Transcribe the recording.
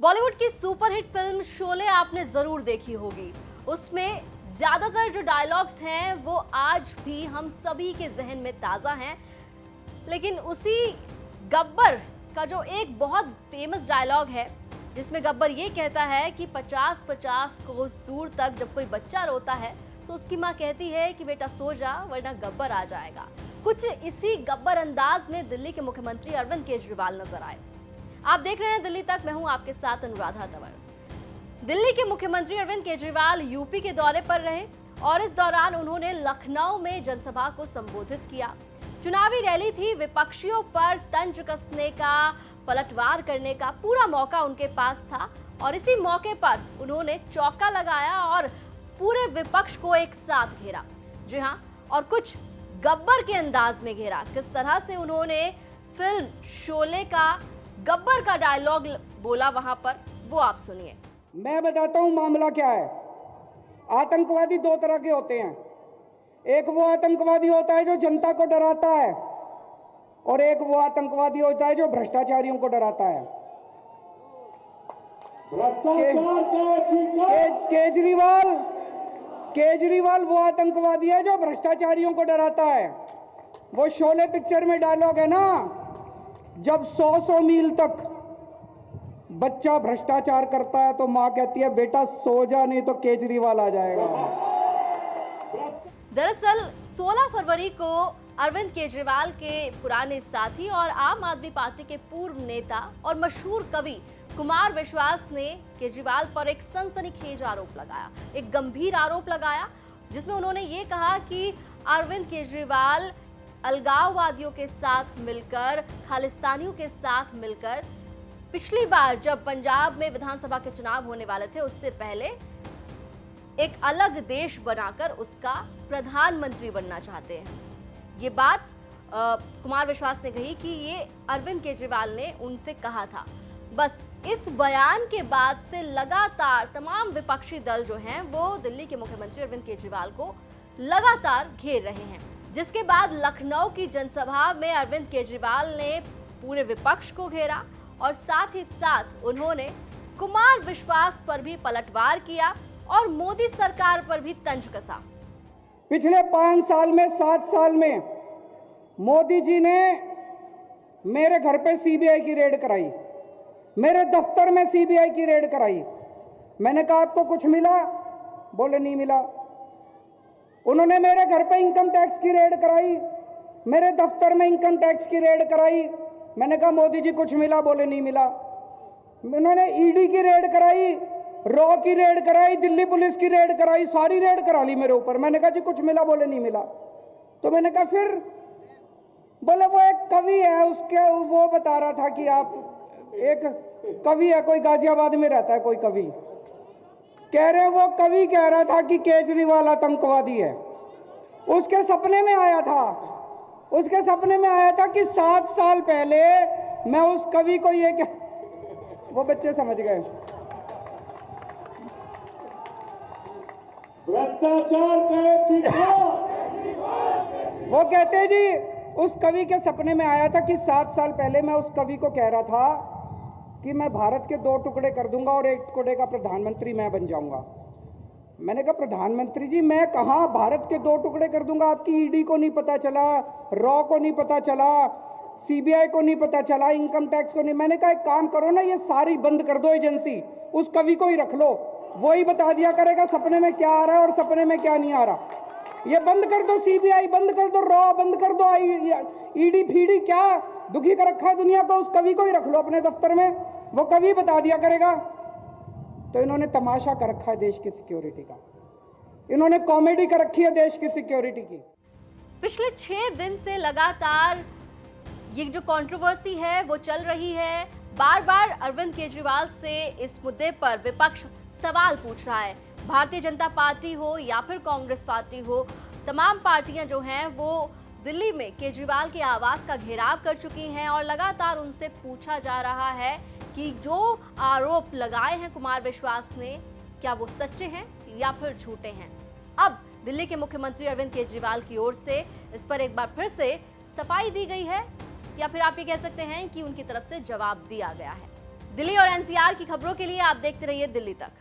बॉलीवुड की superhit film Sholay आपने जरूर देखी होगी। उसमें ज्यादातर जो डायलॉग्स हैं वो आज भी हम सभी के जहन में ताजा हैं। लेकिन उसी गब्बर का जो एक बहुत फेमस डायलॉग है जिसमें गब्बर ये कहता है कि 50-50 कोस दूर तक जब कोई बच्चा रोता है तो उसकी माँ कहती है कि बेटा सो जा वरना गब्बर आ जाएगा। कुछ इसी गब्बर अंदाज में दिल्ली के मुख्यमंत्री अरविंद केजरीवाल नजर आए। आप देख रहे हैं दिल्ली तक, मैं हूं आपके साथ अनुराधा तंवर। दिल्ली के मुख्यमंत्री अरविंद केजरीवाल यूपी के दौरे पर रहे और इस दौरान उन्होंने लखनऊ में जनसभा को संबोधित किया। चुनावी रैली थी, विपक्षियों पर तंज कसने का, पलटवार करने का पूरा मौका उनके पास था और इसी मौके पर उन्होंने चौका लगाया और पूरे विपक्ष को एक साथ घेरा। जी हाँ, और कुछ गब्बर के अंदाज में घेरा। किस तरह से उन्होंने फिल्म शोले का गब्बर का डायलॉग बोला वहां पर, वो आप सुनिए। मैं बताता हूं मामला क्या है। आतंकवादी दो तरह के होते हैं। एक वो आतंकवादी होता है जो जनता को डराता है और एक वो आतंकवादी होता है जो भ्रष्टाचारियों को डराता है। केजरीवाल वो आतंकवादी है जो भ्रष्टाचारियों को डराता है। वो शोले पिक्चर में डायलॉग है ना, जब 100 मील तक बच्चा भ्रष्टाचार करता है तो मां कहती है बेटा सो जा नहीं तो केजरीवाल आ जाएगा। दरअसल 16 फरवरी को अरविंद केजरीवाल के पुराने साथी और आम आदमी पार्टी के पूर्व नेता और मशहूर कवि कुमार विश्वास ने केजरीवाल पर एक सनसनीखेज आरोप लगाया, एक गंभीर आरोप लगाया, जिसमें उन्होंने ये कहा कि अरविंद केजरीवाल अलगाववादियों के साथ मिलकर, खालिस्तानियों के साथ मिलकर पिछली बार जब पंजाब में विधानसभा के चुनाव होने वाले थे उससे पहले एक अलग देश बनाकर उसका प्रधानमंत्री बनना चाहते हैं। ये बात कुमार विश्वास ने कही कि ये अरविंद केजरीवाल ने उनसे कहा था। बस इस बयान के बाद से लगातार तमाम विपक्षी दल जो हैं वो दिल्ली के मुख्यमंत्री अरविंद केजरीवाल को लगातार घेर रहे हैं, जिसके बाद लखनऊ की जनसभा में अरविंद केजरीवाल ने पूरे विपक्ष को घेरा और साथ ही साथ उन्होंने कुमार विश्वास पर भी पलटवार किया और मोदी सरकार पर भी तंज कसा। पिछले 5 साल में 7 साल में मोदी जी ने मेरे घर पे सीबीआई की रेड कराई, मेरे दफ्तर में सीबीआई की रेड कराई। मैंने कहा आपको कुछ मिला? बोले नहीं मिला। उन्होंने मेरे घर पे इनकम टैक्स की रेड कराई, मेरे दफ्तर में इनकम टैक्स की रेड कराई। मैंने कहा मोदी जी कुछ मिला? बोले नहीं मिला। उन्होंने ईडी की रेड कराई, रॉ की रेड कराई, दिल्ली पुलिस की रेड कराई, सारी रेड करा ली मेरे ऊपर। मैंने कहा जी कुछ मिला? बोले नहीं मिला। तो मैंने कहा फिर? बोले वो एक कवि है, उसके वो बता रहा था कि आप एक कवि है, कोई गाजियाबाद में रहता है कोई कवि, कह रहे वो कवि कह रहा था कि केजरीवाल आतंकवादी है। उसके सपने में आया था, उसके सपने में आया था कि 7 साल पहले मैं उस कवि को ये क्या, वो बच्चे समझ गए। भ्रष्टाचार वो कहते जी उस कवि के सपने में आया था कि 7 साल पहले मैं उस कवि को कह रहा था कि मैं भारत के 2 टुकड़े कर दूंगा और 1 टुकड़े का प्रधानमंत्री मैं बन जाऊंगा। मैंने कहा प्रधानमंत्री जी मैं कहां भारत के 2 टुकड़े कर दूंगा? आपकी ईडी को नहीं पता चला, रॉ को नहीं पता चला, सीबीआई को नहीं पता चला, इनकम टैक्स को नहीं। मैंने कहा एक काम करो ना, ये सारी बंद कर दो एजेंसी, उस कवि को ही रख लो, वो ही बता दिया करेगा सपने में क्या आ रहा है और सपने में क्या नहीं आ रहा। ये बंद कर दो, सीबीआई बंद कर दो, रॉ बंद कर दो, ईडी फीडी क्या दुखी कर रखा है दुनिया को, उस कवि को ही रख लो अपने दफ्तर में, वो कवि बता दिया करेगा। तो इन्होंने तमाशा कर रखा है देश की सिक्योरिटी का, इन्होंने कॉमेडी कर रखी है देश की सिक्योरिटी की। पिछले 6 दिन से लगातार ये जो कंट्रोवर्सी है वो चल रही है। बार बार अरविंद केजरीवाल से इस मुद्दे पर विपक्ष सवाल पूछ रहा है। भारतीय जनता पार्टी हो या फिर कांग्रेस पार्टी हो, तमाम पार्टियां जो हैं वो दिल्ली में केजरीवाल के आवास का घेराव कर चुकी हैं और लगातार उनसे पूछा जा रहा है कि जो आरोप लगाए हैं कुमार विश्वास ने, क्या वो सच्चे हैं या फिर झूठे हैं। अब दिल्ली के मुख्यमंत्री अरविंद केजरीवाल की ओर से इस पर एक बार फिर से सफाई दी गई है या फिर आप ये कह सकते हैं कि उनकी तरफ से जवाब दिया गया है। दिल्ली और एनसीआर की खबरों के लिए आप देखते रहिए दिल्ली तक।